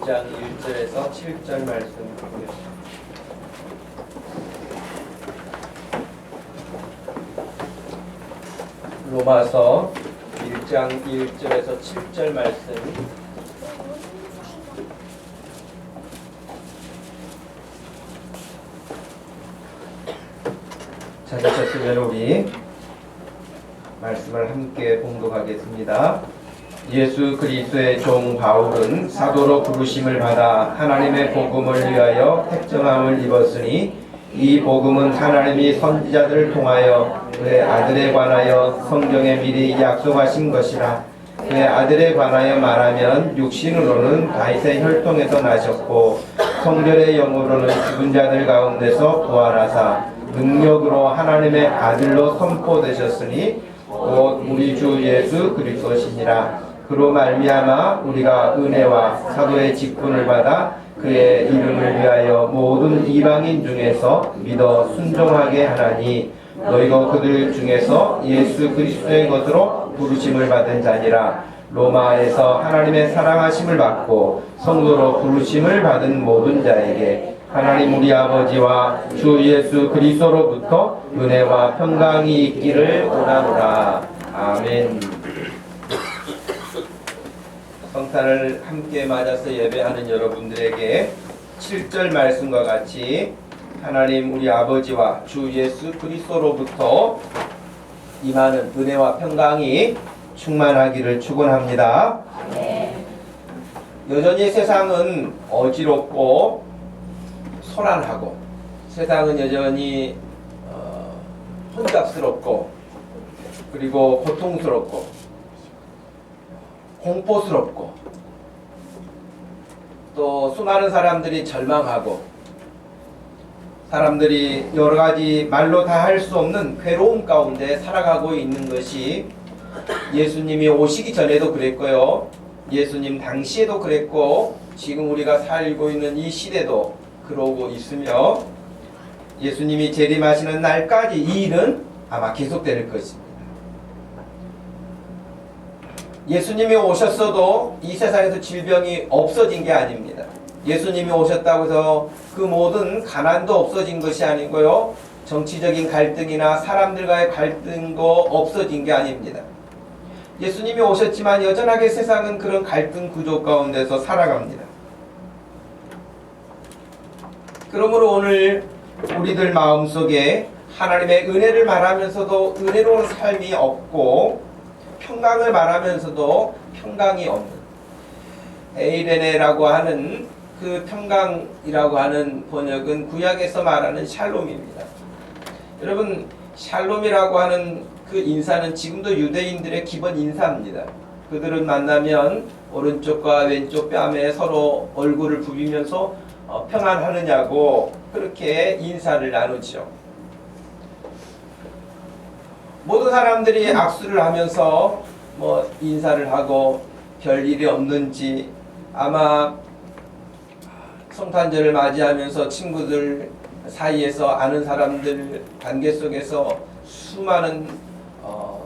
1장 1절에서 7절 말씀 보겠습니다. 로마서 1장 1절에서 7절 말씀 찾으셨으면 우리 말씀을 함께 봉독하겠습니다. 예수 그리스도의 종 바울은 사도로 부르심을 받아 하나님의 복음을 위하여 택정함을 입었으니 이 복음은 하나님이 선지자들을 통하여 그의 아들에 관하여 성경에 미리 약속하신 것이라. 그의 아들에 관하여 말하면 육신으로는 다윗의 혈통에서 나셨고 성결의 영으로는 죽은 자들 가운데서 부활하사 능력으로 하나님의 아들로 선포되셨으니 곧 우리 주 예수 그리스도시니라. 그로 말미암아 우리가 은혜와 사도의 직분을 받아 그의 이름을 위하여 모든 이방인 중에서 믿어 순종하게 하나니 너희가 그들 중에서 예수 그리스도의 것으로 부르심을 받은 자니라. 로마에서 하나님의 사랑하심을 받고 성도로 부르심을 받은 모든 자에게 하나님 우리 아버지와 주 예수 그리스도로부터 은혜와 평강이 있기를 원하노라. 아멘. 성탄을 함께 맞아서 예배하는 여러분들에게 7절 말씀과 같이 하나님 우리 아버지와 주 예수 그리스도로부터 임하는 은혜와 평강이 충만하기를 축원합니다. 여전히 세상은 어지럽고 소란하고 세상은 여전히 혼잡스럽고 그리고 고통스럽고 공포스럽고 또 수많은 사람들이 절망하고 사람들이 여러 가지 말로 다 할 수 없는 괴로움 가운데 살아가고 있는 것이 예수님이 오시기 전에도 그랬고요. 예수님 당시에도 그랬고 지금 우리가 살고 있는 이 시대도 그러고 있으며 예수님이 재림하시는 날까지 이 일은 아마 계속될 것입니다. 예수님이 오셨어도 이 세상에서 질병이 없어진 게 아닙니다. 예수님이 오셨다고 해서 그 모든 가난도 없어진 것이 아니고요. 정치적인 갈등이나 사람들과의 갈등도 없어진 게 아닙니다. 예수님이 오셨지만 여전하게 세상은 그런 갈등 구조 가운데서 살아갑니다. 그러므로 오늘 우리들 마음속에 하나님의 은혜를 말하면서도 은혜로운 삶이 없고 평강을 말하면서도 평강이 없는 에이레네라고 하는 그 평강이라고 하는 번역은 구약에서 말하는 샬롬입니다. 여러분 샬롬이라고 하는 그 인사는 지금도 유대인들의 기본 인사입니다. 그들은 만나면 오른쪽과 왼쪽 뺨에 서로 얼굴을 부비면서 평안하느냐고 그렇게 인사를 나누죠. 모든 사람들이 악수를 하면서 인사를 하고 별일이 없는지 아마 성탄절을 맞이하면서 친구들 사이에서 아는 사람들 관계 속에서 수많은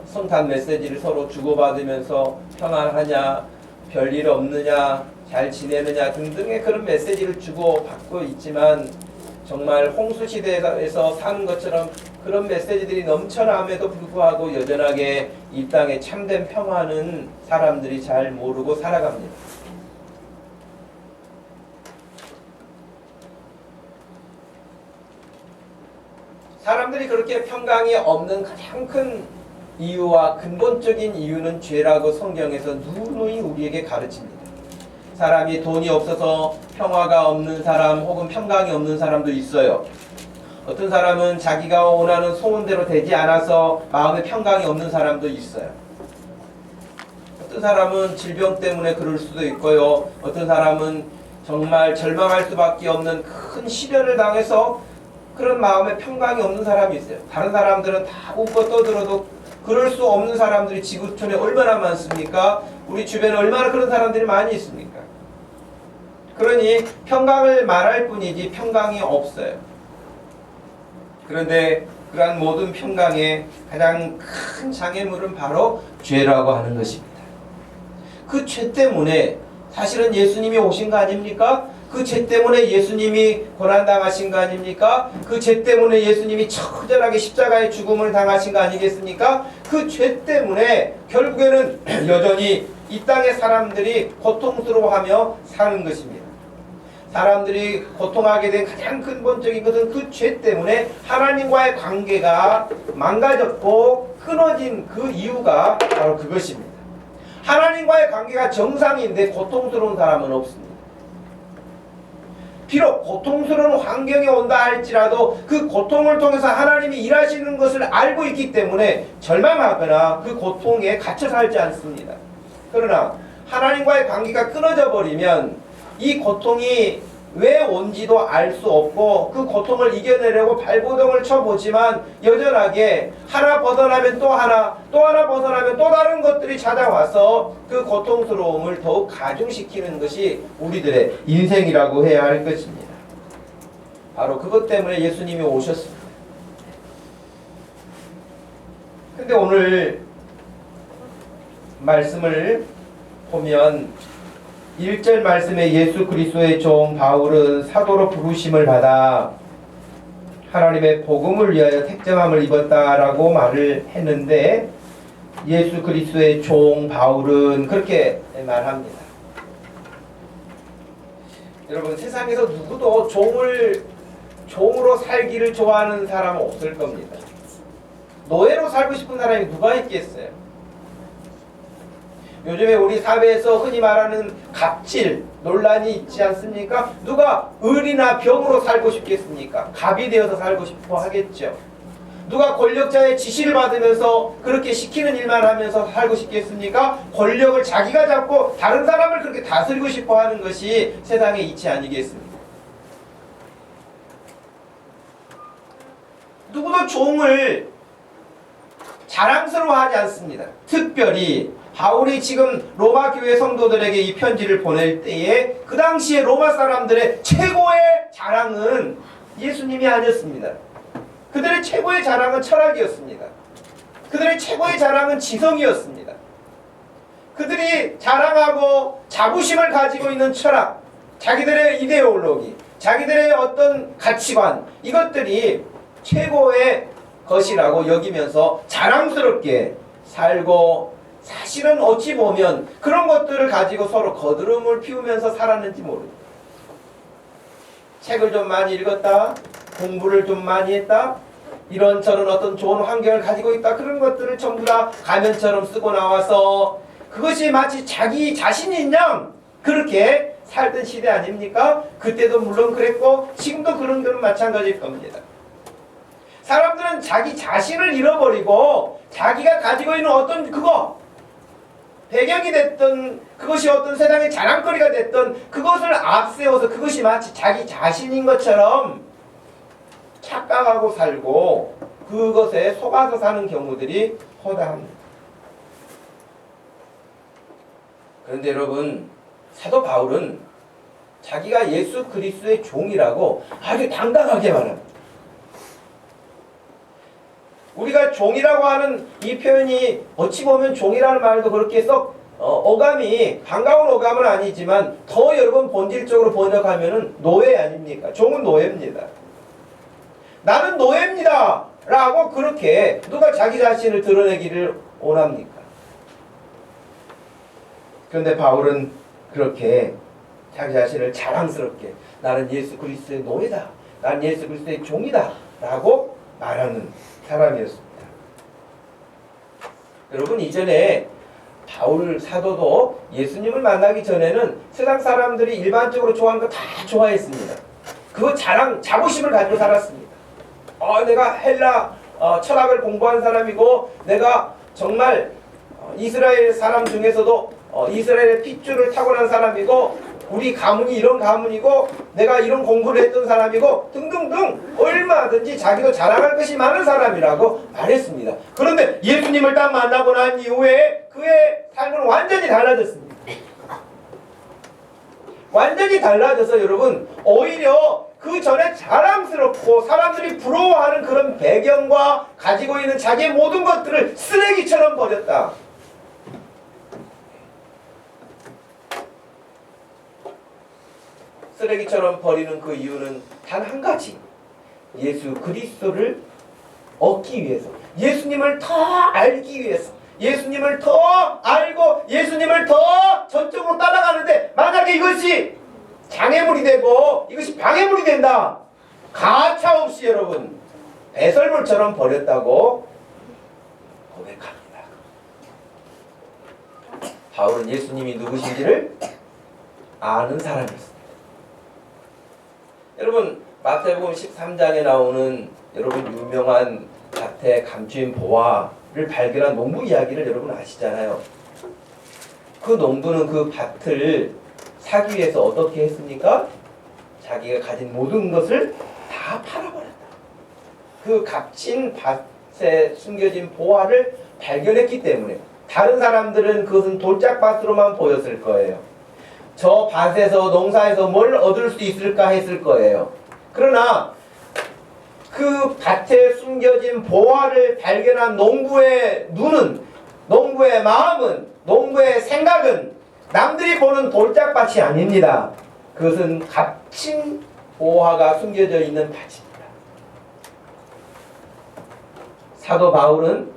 성탄 메시지를 서로 주고받으면서 평안하냐, 별일 없느냐, 잘 지내느냐 등등의 그런 메시지를 주고받고 있지만 정말 홍수시대에서 사는 것처럼 그런 메시지들이 넘쳐남에도 불구하고 여전하게 이 땅에 참된 평화는 사람들이 잘 모르고 살아갑니다. 사람들이 그렇게 평강이 없는 가장 큰 이유와 근본적인 이유는 죄라고 성경에서 누누이 우리에게 가르칩니다. 사람이 돈이 없어서 평화가 없는 사람 혹은 평강이 없는 사람도 있어요. 어떤 사람은 자기가 원하는 소원대로 되지 않아서 마음에 평강이 없는 사람도 있어요. 어떤 사람은 질병 때문에 그럴 수도 있고요. 어떤 사람은 정말 절망할 수밖에 없는 큰 시련을 당해서 그런 마음에 평강이 없는 사람이 있어요. 다른 사람들은 다 웃고 떠들어도 그럴 수 없는 사람들이 지구촌에 얼마나 많습니까? 우리 주변에 얼마나 그런 사람들이 많이 있습니까? 그러니 평강을 말할 뿐이지 평강이 없어요. 그런데 그러한 모든 평강의 가장 큰 장애물은 바로 죄라고 하는 것입니다. 그 죄 때문에 사실은 예수님이 오신 거 아닙니까? 그 죄 때문에 예수님이 고난당하신 거 아닙니까? 그 죄 때문에 예수님이 처절하게 십자가의 죽음을 당하신 거 아니겠습니까? 그 죄 때문에 결국에는 여전히 이 땅의 사람들이 고통스러워하며 사는 것입니다. 사람들이 고통하게 된 가장 근본적인 것은 그 죄 때문에 하나님과의 관계가 망가졌고 끊어진 그 이유가 바로 그것입니다. 하나님과의 관계가 정상인데 고통스러운 사람은 없습니다. 비록 고통스러운 환경이 온다 할지라도 그 고통을 통해서 하나님이 일하시는 것을 알고 있기 때문에 절망하거나 그 고통에 갇혀 살지 않습니다. 그러나 하나님과의 관계가 끊어져 버리면 이 고통이 왜 온지도 알 수 없고 그 고통을 이겨내려고 발버둥을 쳐보지만 여전하게 하나 벗어나면 또 하나, 또 하나 벗어나면 또 다른 것들이 찾아와서 그 고통스러움을 더욱 가중시키는 것이 우리들의 인생이라고 해야 할 것입니다. 바로 그것 때문에 예수님이 오셨습니다. 근데 오늘 말씀을 보면 1절 말씀에 예수 그리스도의 종 바울은 사도로 부르심을 받아 하나님의 복음을 위하여 택정함을 입었다라고 말을 했는데 예수 그리스도의 종 바울은 그렇게 말합니다. 여러분 세상에서 누구도 종으로 살기를 좋아하는 사람은 없을 겁니다. 노예로 살고 싶은 사람이 누가 있겠어요? 요즘에 우리 사회에서 흔히 말하는 갑질 논란이 있지 않습니까? 누가 을이나 병으로 살고 싶겠습니까? 갑이 되어서 살고 싶어 하겠죠. 누가 권력자의 지시를 받으면서 그렇게 시키는 일만 하면서 살고 싶겠습니까? 권력을 자기가 잡고 다른 사람을 그렇게 다스리고 싶어 하는 것이 세상의 이치 아니겠습니까? 누구도 종을 자랑스러워하지 않습니다. 특별히 바울이 지금 로마 교회 성도들에게 이 편지를 보낼 때에 그 당시에 로마 사람들의 최고의 자랑은 예수님이 아니었습니다. 그들의 최고의 자랑은 철학이었습니다. 그들의 최고의 자랑은 지성이었습니다. 그들이 자랑하고 자부심을 가지고 있는 철학, 자기들의 이데올로기, 자기들의 어떤 가치관, 이것들이 최고의 것이라고 여기면서 자랑스럽게 살고 사실은 어찌 보면 그런 것들을 가지고 서로 거드름을 피우면서 살았는지 모릅니다. 책을 좀 많이 읽었다, 공부를 좀 많이 했다, 이런저런 어떤 좋은 환경을 가지고 있다, 그런 것들을 전부 다 가면처럼 쓰고 나와서 그것이 마치 자기 자신인 양 그렇게 살던 시대 아닙니까? 그때도 물론 그랬고 지금도 그런 것은 마찬가지일 겁니다. 사람들은 자기 자신을 잃어버리고 자기가 가지고 있는 어떤 배경이 됐던 그것이 어떤 세상의 자랑거리가 됐던 그것을 앞세워서 그것이 마치 자기 자신인 것처럼 착각하고 살고 그것에 속아서 사는 경우들이 허다합니다. 그런데 여러분, 사도 바울은 자기가 예수 그리스도의 종이라고 아주 당당하게 말합니다. 우리가 종이라고 하는 이 표현이 어찌 보면 종이라는 말도 그렇게 썩 어감이 반가운 어감은 아니지만 더 여러분 본질적으로 번역하면은 노예 아닙니까? 종은 노예입니다. 나는 노예입니다 라고 그렇게 누가 자기 자신을 드러내기를 원합니까? 그런데 바울은 그렇게 자기 자신을 자랑스럽게 나는 예수 그리스도의 노예다, 나는 예수 그리스도의 종이다 라고 말하는 사람이었습니다. 여러분, 이전에 바울 사도도 예수님을 만나기 전에는 세상 사람들이 일반적으로 좋아하는 거 다 좋아했습니다. 그거 자부심을 가지고 살았습니다. 내가 헬라 철학을 공부한 사람이고 내가 정말 이스라엘 사람 중에서도 이스라엘의 핏줄을 타고난 사람이고 우리 가문이 이런 가문이고 내가 이런 공부를 했던 사람이고 등등등 얼마든지 자기도 자랑할 것이 많은 사람이라고 말했습니다. 그런데 예수님을 딱 만나고 난 이후에 그의 삶은 완전히 달라졌습니다. 완전히 달라져서 여러분 오히려 그 전에 자랑스럽고 사람들이 부러워하는 그런 배경과 가지고 있는 자기의 모든 것들을 쓰레기처럼 버렸다. 쓰레기처럼 버리는 그 이유는 단 한 가지. 예수 그리스도를 얻기 위해서, 예수님을 더 알기 위해서, 예수님을 더 알고 예수님을 더 전적으로 따라가는데, 만약에 이것이 장애물이 되고 이것이 방해물이 된다, 가차없이 여러분 배설물처럼 버렸다고 고백합니다. 바울은 예수님이 누구신지를 아는 사람이었습니다. 여러분, 마태복음 13장에 나오는 여러분 유명한 밭에 감추인 보화를 발견한 농부 이야기를 여러분 아시잖아요. 그 농부는 그 밭을 사기 위해서 어떻게 했습니까? 자기가 가진 모든 것을 다 팔아버렸다. 그 값진 밭에 숨겨진 보화를 발견했기 때문에. 다른 사람들은 그것은 돌짝밭으로만 보였을 거예요. 저 밭에서, 농사에서 뭘 얻을 수 있을까 했을 거예요. 그러나 그 밭에 숨겨진 보화를 발견한 농부의 눈은, 농부의 마음은, 농부의 생각은 남들이 보는 돌짝밭이 아닙니다. 그것은 값진 보화가 숨겨져 있는 밭입니다. 사도 바울은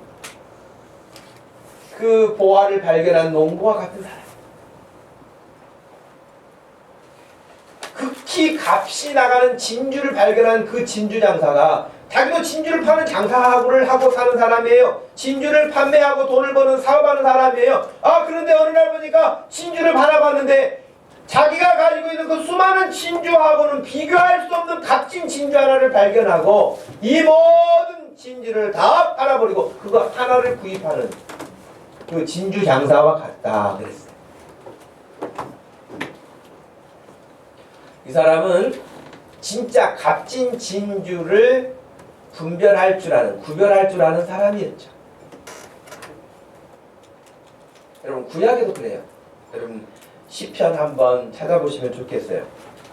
그 보화를 발견한 농부와 같은 사람. 극히 값이 나가는 진주를 발견한 그 진주 장사가, 자기도 진주를 파는 장사를 하고 사는 사람이에요. 진주를 판매하고 돈을 버는 사업하는 사람이에요. 그런데 어느 날 보니까 진주를 바라봤는데 자기가 가지고 있는 그 수많은 진주하고는 비교할 수 없는 값진 진주 하나를 발견하고 이 모든 진주를 다 팔아버리고 그거 하나를 구입하는 그 진주 장사와 같다 그랬어요. 이 사람은 진짜 값진 진주를 구별할 줄 아는 사람이었죠. 여러분, 구약에도 그래요. 여러분, 시편 한번 찾아보시면 좋겠어요.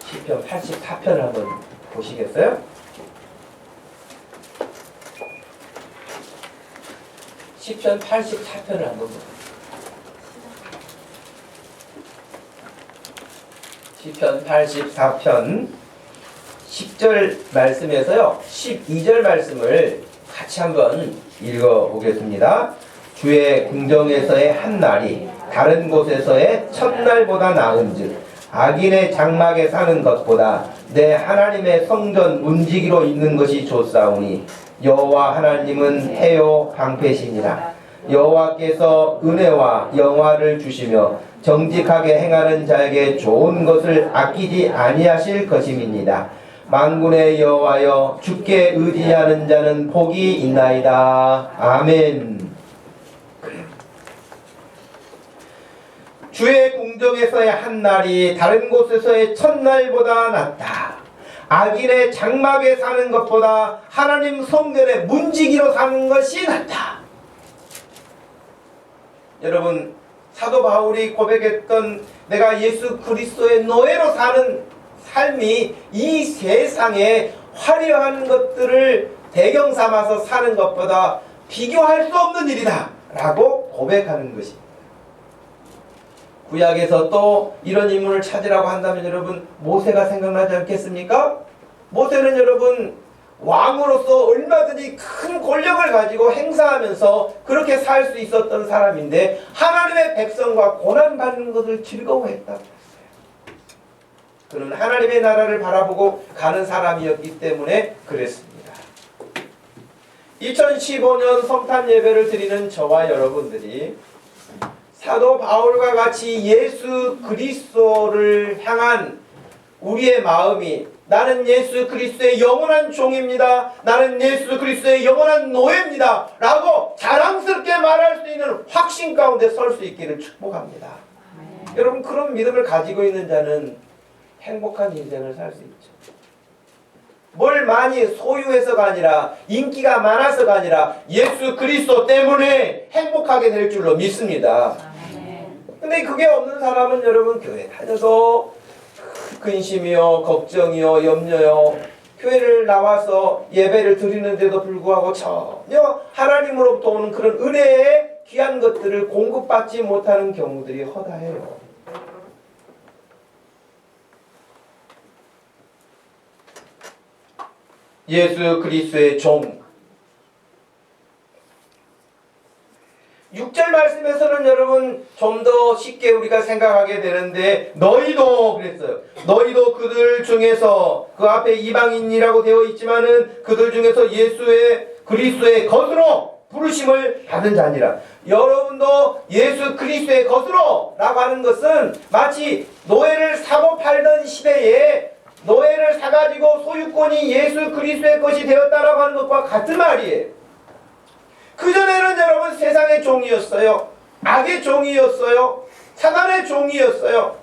시편 84편을 한번 보시겠어요? 시편 84편을 한번 보세요. 시편 84편 10절 말씀에서요 12절 말씀을 같이 한번 읽어보겠습니다. 주의 궁정에서의 한 날이 다른 곳에서의 첫날보다 나은즉 악인의 장막에 사는 것보다 내 하나님의 성전 문지기로 있는 것이 좋사오니 여호와 하나님은 해요 방패시니라. 여호와께서 은혜와 영화를 주시며 정직하게 행하는 자에게 좋은 것을 아끼지 아니하실 것임이니이다. 만군의 여호와여, 주께 의지하는 자는 복이 있나이다. 아멘. 그래. 주의 궁정에서의 한 날이 다른 곳에서의 첫날보다 낫다. 악인의 장막에 사는 것보다 하나님 성전의 문지기로 사는 것이 낫다. 여러분, 사도 바울이 고백했던 내가 예수 그리스도의 노예로 사는 삶이 이 세상에 화려한 것들을 배경 삼아서 사는 것보다 비교할 수 없는 일이다 라고 고백하는 것입니다. 구약에서 또 이런 인물을 찾으라고 한다면 여러분, 모세가 생각나지 않겠습니까? 모세는 여러분, 왕으로서 얼마든지 큰 권력을 가지고 행사하면서 그렇게 살 수 있었던 사람인데 하나님의 백성과 고난받는 것을 즐거워했다고 했어요. 그는 하나님의 나라를 바라보고 가는 사람이었기 때문에 그랬습니다. 2015년 성탄 예배를 드리는 저와 여러분들이 사도 바울과 같이 예수 그리스도를 향한 우리의 마음이, 나는 예수 그리스도의 영원한 종입니다, 나는 예수 그리스도의 영원한 노예입니다 라고 자랑스럽게 말할 수 있는 확신 가운데 설 수 있기를 축복합니다. 여러분, 그런 믿음을 가지고 있는 자는 행복한 인생을 살 수 있죠. 뭘 많이 소유해서가 아니라, 인기가 많아서가 아니라 예수 그리스도 때문에 행복하게 될 줄로 믿습니다. 근데 그게 없는 사람은 여러분, 교회 다녀도 근심이요, 걱정이요, 염려요, 교회를 나와서 예배를 드리는데도 불구하고 전혀 하나님으로부터 오는 그런 은혜의 귀한 것들을 공급받지 못하는 경우들이 허다해요. 예수 그리스도의 종. 6절 말씀에서는 여러분 좀 더 쉽게 우리가 생각하게 되는데 너희도 그랬어요. 너희도 그들 중에서 그 앞에 이방인이라고 되어 있지만은 그들 중에서 예수의 그리스도의 것으로 부르심을 받은 자니라. 여러분도 예수 그리스도의 것으로 라고 하는 것은 마치 노예를 사고 팔던 시대에 노예를 사가지고 소유권이 예수 그리스도의 것이 되었다라고 하는 것과 같은 말이에요. 그전에는 여러분 세상의 종이었어요. 악의 종이었어요. 사단의 종이었어요.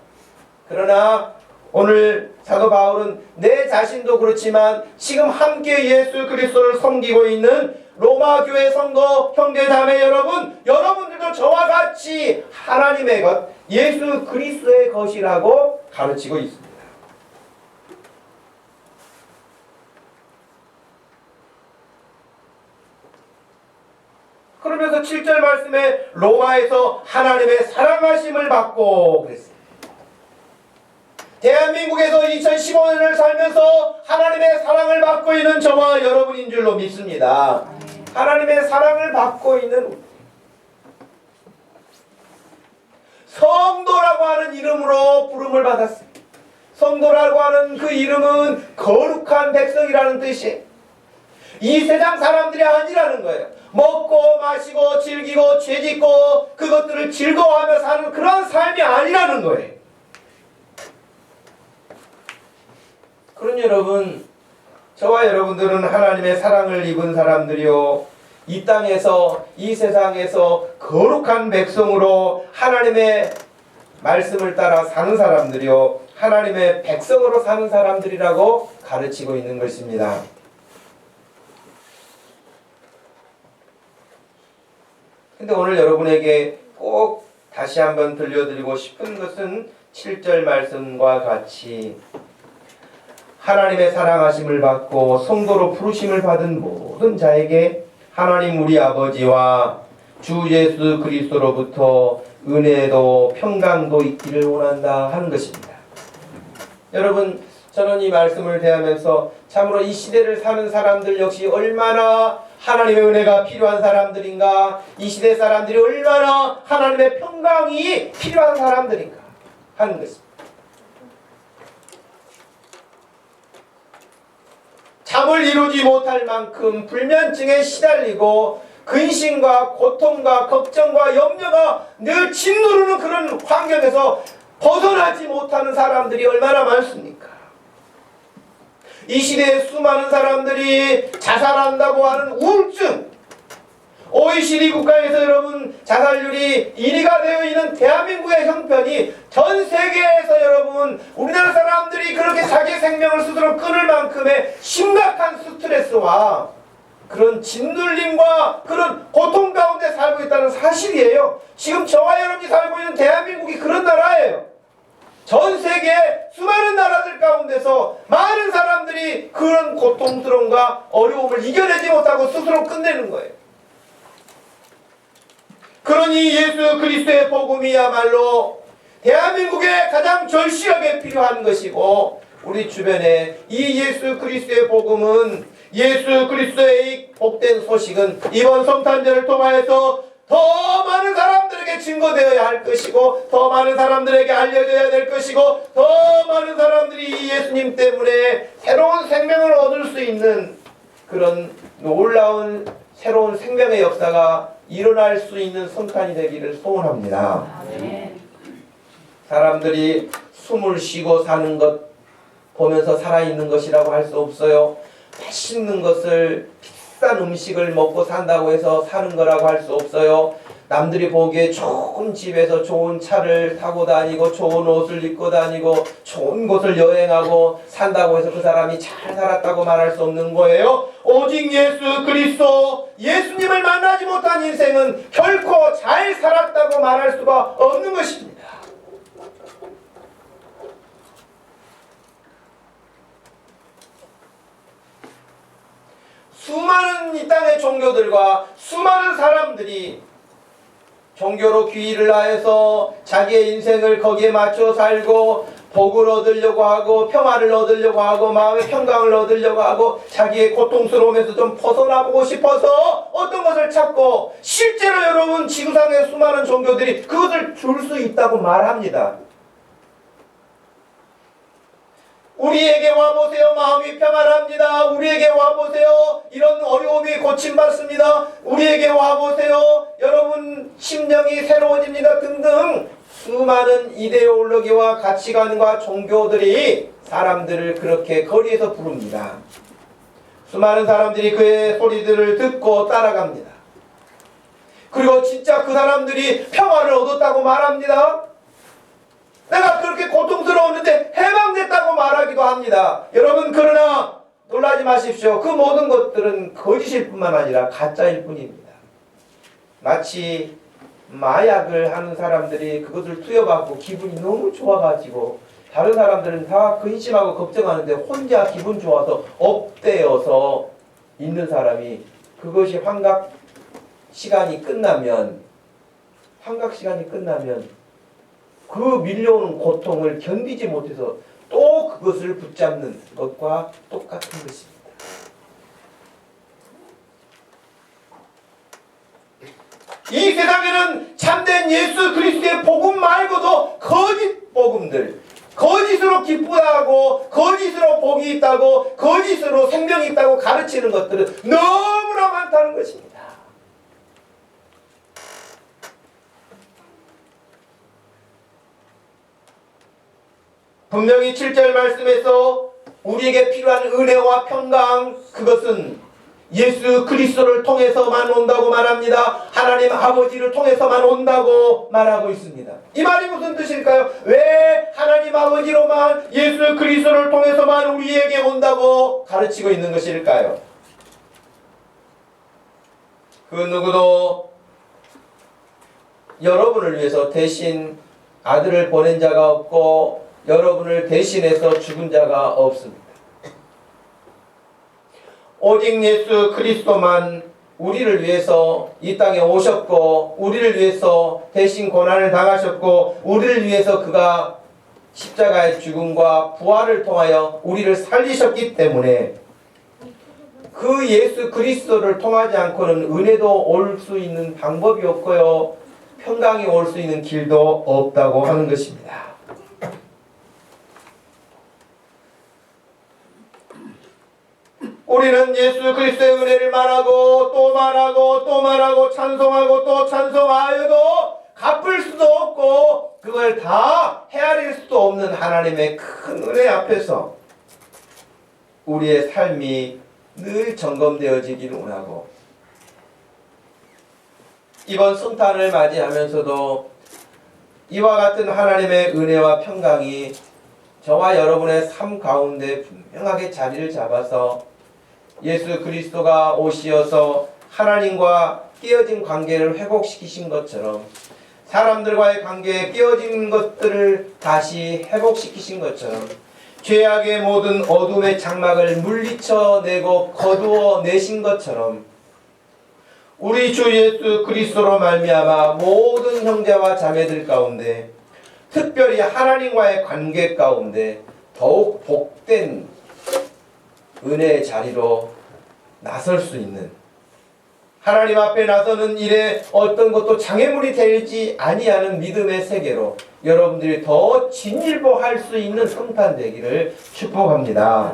그러나 오늘 사도 바울은 내 자신도 그렇지만 지금 함께 예수 그리스도를 섬기고 있는 로마 교회 성도 형제자매 여러분, 여러분들도 저와 같이 하나님의 것, 예수 그리스도의 것이라고 가르치고 있습니다. 그러면서 7절 말씀에 로마에서 하나님의 사랑하심을 받고 그랬습니다. 대한민국에서 2015년을 살면서 하나님의 사랑을 받고 있는 저와 여러분인 줄로 믿습니다. 하나님의 사랑을 받고 있는 성도라고 하는 이름으로 부름을 받았습니다. 성도라고 하는 그 이름은 거룩한 백성이라는 뜻이에요. 이 세상 사람들이 아니라는 거예요. 먹고 마시고 즐기고 죄짓고 그것들을 즐거워하며 사는 그런 삶이 아니라는 거예요. 그런 여러분, 저와 여러분들은 하나님의 사랑을 입은 사람들이요, 이 땅에서 이 세상에서 거룩한 백성으로 하나님의 말씀을 따라 사는 사람들이요, 하나님의 백성으로 사는 사람들이라고 가르치고 있는 것입니다. 근데 오늘 여러분에게 꼭 다시 한번 들려드리고 싶은 것은 7절 말씀과 같이 하나님의 사랑하심을 받고 성도로 부르심을 받은 모든 자에게 하나님 우리 아버지와 주 예수 그리스도로부터 은혜도 평강도 있기를 원한다 하는 것입니다. 여러분, 저는 이 말씀을 대하면서 참으로 이 시대를 사는 사람들 역시 얼마나 하나님의 은혜가 필요한 사람들인가, 이 시대 사람들이 얼마나 하나님의 평강이 필요한 사람들인가 하는 것입니다. 잠을 이루지 못할 만큼 불면증에 시달리고 근심과 고통과 걱정과 염려가 늘 짓누르는 그런 환경에서 벗어나지 못하는 사람들이 얼마나 많습니까? 이 시대에 수많은 사람들이 자살한다고 하는 우울증, OECD 국가에서 여러분 자살률이 1위가 되어 있는 대한민국의 형편이 전 세계에서 여러분 우리나라 사람들이 그렇게 자기 생명을 스스로 끊을 만큼의 심각한 스트레스와 그런 짓눌림과 그런 고통 가운데 살고 있다는 사실이에요. 지금 저와 여러분이 살고 있는 대한민국이 그런 나라예요. 전 세계 수많은 나라들 가운데서 많은 사람들이 그런 고통스러움과 어려움을 이겨내지 못하고 스스로 끝내는 거예요. 그러니 예수 그리스도의 복음이야말로 대한민국에 가장 절실하게 필요한 것이고, 우리 주변에 이 예수 그리스도의 복음은, 예수 그리스도의 복된 소식은 이번 성탄절을 통하여서 더 많은 사람들에게 증거되어야 할 것이고, 더 많은 사람들에게 알려져야 될 것이고, 더 많은 사람들이 이 예수님 때문에 새로운 생명을 얻을 수 있는 그런 놀라운 새로운 생명의 역사가 일어날 수 있는 성탄이 되기를 소원합니다. 사람들이 숨을 쉬고 사는 것 보면서 살아있는 것이라고 할 수 없어요. 맛있는 것을, 비싼 음식을 먹고 산다고 해서 사는 거라고 할 수 없어요. 남들이 보기에 좋은 집에서 좋은 차를 타고 다니고 좋은 옷을 입고 다니고 좋은 곳을 여행하고 산다고 해서 그 사람이 잘 살았다고 말할 수 없는 거예요. 오직 예수 그리스도, 예수님을 만나지 못한 인생은 결코 잘 살았다고 말할 수가 없는 것입니다. 수많은 이 땅의 종교들과 수많은 사람들이 종교로 귀의를 하여서 자기의 인생을 거기에 맞춰 살고 복을 얻으려고 하고 평화를 얻으려고 하고 마음의 평강을 얻으려고 하고 자기의 고통스러움에서 좀 벗어나보고 싶어서 어떤 것을 찾고 실제로 여러분 지구상의 수많은 종교들이 그것을 줄 수 있다고 말합니다. 우리에게 와보세요. 마음이 평안합니다. 우리에게 와보세요. 이런 어려움이 고침받습니다. 우리에게 와보세요. 여러분 심령이 새로워집니다. 등등 수많은 이데올로기와 가치관과 종교들이 사람들을 그렇게 거리에서 부릅니다. 수많은 사람들이 그의 소리들을 듣고 따라갑니다. 그리고 진짜 그 사람들이 평화를 얻었다고 말합니다. 내가 그렇게 고통스러웠는데 해방됐다고 말하기도 합니다. 여러분 그러나 놀라지 마십시오. 그 모든 것들은 거짓일 뿐만 아니라 가짜일 뿐입니다. 마치 마약을 하는 사람들이 그것을 투여받고 기분이 너무 좋아가지고 다른 사람들은 다 근심하고 걱정하는데 혼자 기분 좋아서 업되어서 있는 사람이 그것이 환각 시간이 끝나면 그 밀려오는 고통을 견디지 못해서 또 그것을 붙잡는 것과 똑같은 것입니다. 이 세상에는 참된 예수 그리스도의 복음 말고도 거짓 복음들, 거짓으로 기쁘다고, 거짓으로 복이 있다고, 거짓으로 생명이 있다고 가르치는 것들은 너무나 많다는 것입니다. 분명히 7절 말씀에서 우리에게 필요한 은혜와 평강, 그것은 예수 그리스도를 통해서만 온다고 말합니다. 하나님 아버지를 통해서만 온다고 말하고 있습니다. 이 말이 무슨 뜻일까요? 왜 하나님 아버지로만 예수 그리스도를 통해서만 우리에게 온다고 가르치고 있는 것일까요? 그 누구도 여러분을 위해서 대신 아들을 보낸 자가 없고 여러분을 대신해서 죽은 자가 없습니다. 오직 예수 그리스도만 우리를 위해서 이 땅에 오셨고 우리를 위해서 대신 고난을 당하셨고 우리를 위해서 그가 십자가의 죽음과 부활을 통하여 우리를 살리셨기 때문에 그 예수 그리스도를 통하지 않고는 은혜도 올 수 있는 방법이 없고요. 평강이 올 수 있는 길도 없다고 하는 것입니다. 우리는 예수 그리스도의 은혜를 말하고 또 말하고 또 말하고 찬송하고 또 찬송하여도 갚을 수도 없고 그걸 다 헤아릴 수도 없는 하나님의 큰 은혜 앞에서 우리의 삶이 늘 점검되어지기를 원하고 이번 성탄을 맞이하면서도 이와 같은 하나님의 은혜와 평강이 저와 여러분의 삶 가운데 분명하게 자리를 잡아서 예수 그리스도가 오시어서 하나님과 깨어진 관계를 회복시키신 것처럼 사람들과의 관계에 깨어진 것들을 다시 회복시키신 것처럼 죄악의 모든 어둠의 장막을 물리쳐내고 거두어내신 것처럼 우리 주 예수 그리스도로 말미암아 모든 형제와 자매들 가운데 특별히 하나님과의 관계 가운데 더욱 복된 은혜의 자리로 나설 수 있는 하나님 앞에 나서는 일에 어떤 것도 장애물이 되지 아니하는 믿음의 세계로 여러분들이 더 진일보할 수 있는 성탄 되기를 축복합니다.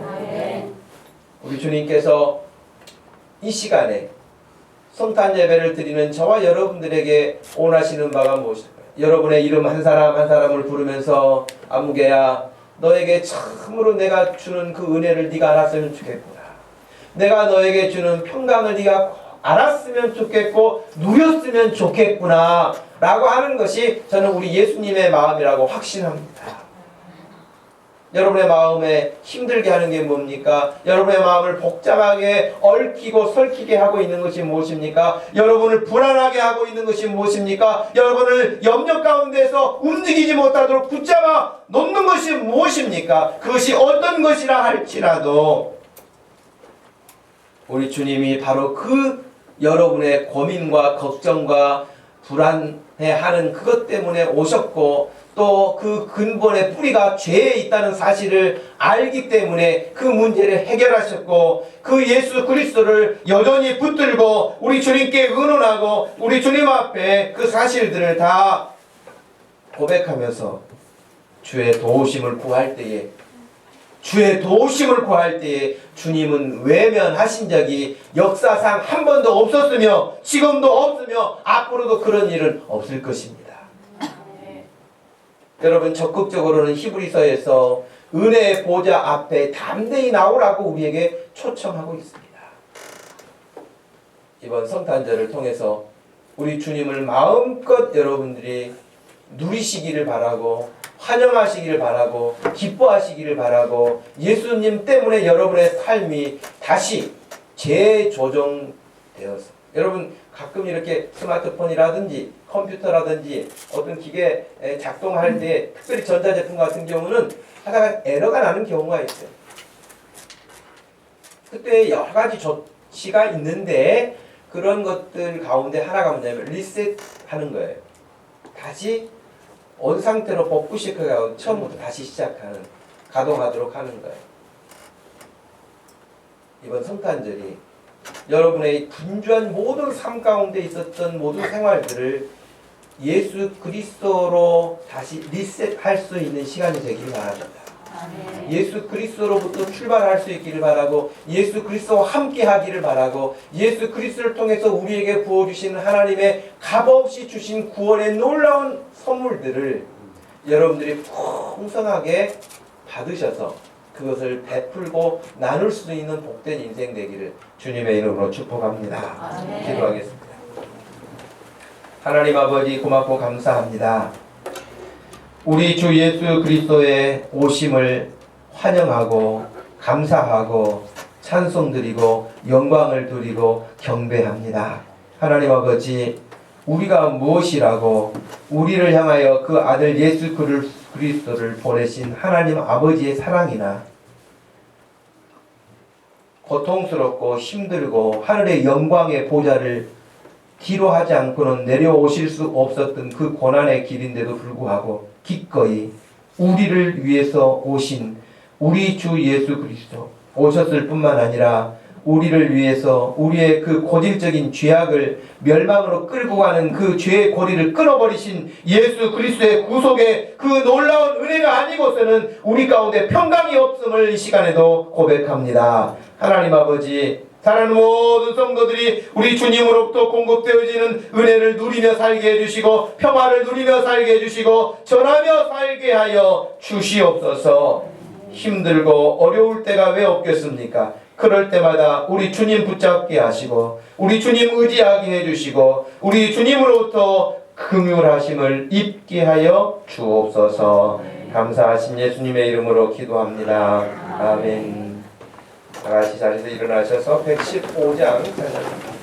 우리 주님께서 이 시간에 성탄 예배를 드리는 저와 여러분들에게 원하시는 바가 무엇일까요? 여러분의 이름 한 사람 한 사람을 부르면서 아무개야 너에게 참으로 내가 주는 그 은혜를 네가 알았으면 좋겠구나. 내가 너에게 주는 평강을 네가 알았으면 좋겠고 누렸으면 좋겠구나 라고 하는 것이 저는 우리 예수님의 마음이라고 확신합니다. 여러분의 마음에 힘들게 하는 게 뭡니까? 여러분의 마음을 복잡하게 얽히고 설키게 하고 있는 것이 무엇입니까? 여러분을 불안하게 하고 있는 것이 무엇입니까? 여러분을 염려 가운데서 움직이지 못하도록 붙잡아 놓는 것이 무엇입니까? 그것이 어떤 것이라 할지라도 우리 주님이 바로 그 여러분의 고민과 걱정과 불안해하는 그것 때문에 오셨고 또 그 근본의 뿌리가 죄에 있다는 사실을 알기 때문에 그 문제를 해결하셨고 그 예수 그리스도를 여전히 붙들고 우리 주님께 의논하고 우리 주님 앞에 그 사실들을 다 고백하면서 주의 도우심을 구할 때에 주님은 외면하신 적이 역사상 한 번도 없었으며 지금도 없으며 앞으로도 그런 일은 없을 것입니다. 여러분 적극적으로는 히브리서에서 은혜의 보좌 앞에 담대히 나오라고 우리에게 초청하고 있습니다. 이번 성탄절을 통해서 우리 주님을 마음껏 여러분들이 누리시기를 바라고 환영하시기를 바라고 기뻐하시기를 바라고 예수님 때문에 여러분의 삶이 다시 재조정되어서 여러분 가끔 이렇게 스마트폰이라든지 컴퓨터라든지 어떤 기계 작동할 때 특별히 전자제품 같은 경우는 하다가 에러가 나는 경우가 있어요. 그때 여러 가지 조치가 있는데 그런 것들 가운데 하나가 뭐냐면 리셋하는 거예요. 다시 온 상태로 복구시켜가지고 처음부터 다시 시작하는 가동하도록 하는 거예요. 이번 성탄절이 여러분의 분주한 모든 삶 가운데 있었던 모든 생활들을 예수 그리스도로 다시 리셋할 수 있는 시간이 되기를 바랍니다. 예수 그리스도로부터 출발할 수 있기를 바라고 예수 그리스도와 함께 하기를 바라고 예수 그리스도를 통해서 우리에게 부어주시는 하나님의 값없이 주신 구원의 놀라운 선물들을 여러분들이 풍성하게 받으셔서 그것을 베풀고 나눌 수 있는 복된 인생 되기를 주님의 이름으로 축복합니다. 기도하겠습니다. 하나님 아버지 고맙고 감사합니다. 우리 주 예수 그리스도의 오심을 환영하고 감사하고 찬송드리고 영광을 드리고 경배합니다. 하나님 아버지 우리가 무엇이라고 우리를 향하여 그 아들 예수 그리스도를 보내신 하나님 아버지의 사랑이나 고통스럽고 힘들고 하늘의 영광의 보좌를 뒤로 하지 않고는 내려오실 수 없었던 그 고난의 길인데도 불구하고 기꺼이 우리를 위해서 오신 우리 주 예수 그리스도 오셨을 뿐만 아니라 우리를 위해서 우리의 그 고질적인 죄악을 멸망으로 끌고 가는 그 죄의 고리를 끊어버리신 예수 그리스도의 구속의 그 놀라운 은혜가 아니고서는 우리 가운데 평강이 없음을 이 시간에도 고백합니다. 하나님 아버지 사랑하는 모든 성도들이 우리 주님으로부터 공급되어지는 은혜를 누리며 살게 해주시고 평화를 누리며 살게 해주시고 전하며 살게 하여 주시옵소서. 힘들고 어려울 때가 왜 없겠습니까? 그럴 때마다 우리 주님 붙잡게 하시고 우리 주님 의지하게 해주시고 우리 주님으로부터 긍휼하심을 입게 하여 주옵소서. 감사하신 예수님의 이름으로 기도합니다. 아멘. 다같이 자리에서 일어나셔서 115장 찾아주십시오.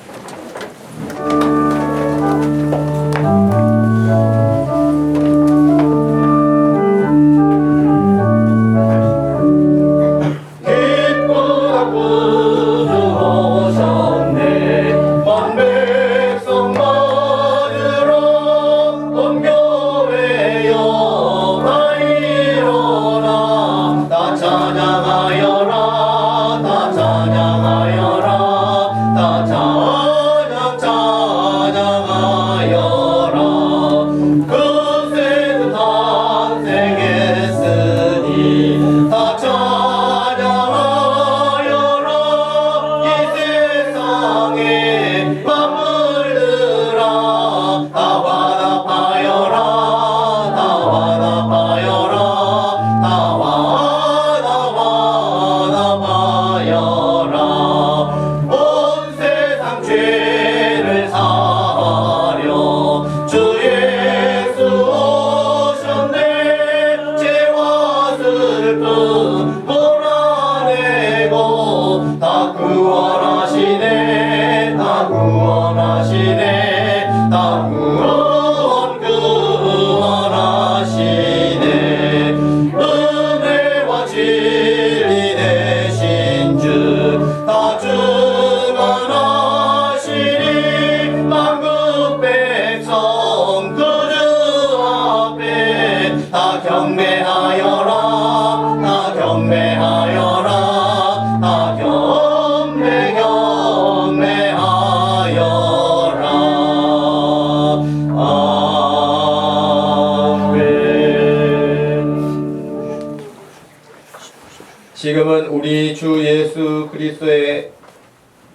그리스도의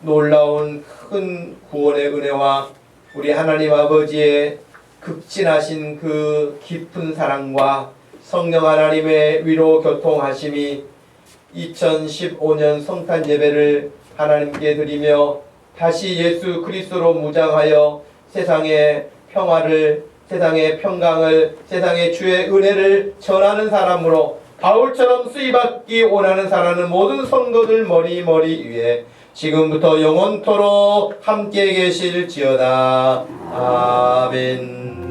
놀라운 큰 구원의 은혜와 우리 하나님 아버지의 극진하신 그 깊은 사랑과 성령 하나님의 위로 교통하심이 2015년 성탄 예배를 하나님께 드리며 다시 예수 그리스도로 무장하여 세상의 평화를, 세상의 평강을, 세상의 주의 은혜를 전하는 사람으로 바울처럼 쓰임받기 원하는 사랑하는 모든 성도들 머리 위에 지금부터 영원토록 함께 계실지어다. 아멘.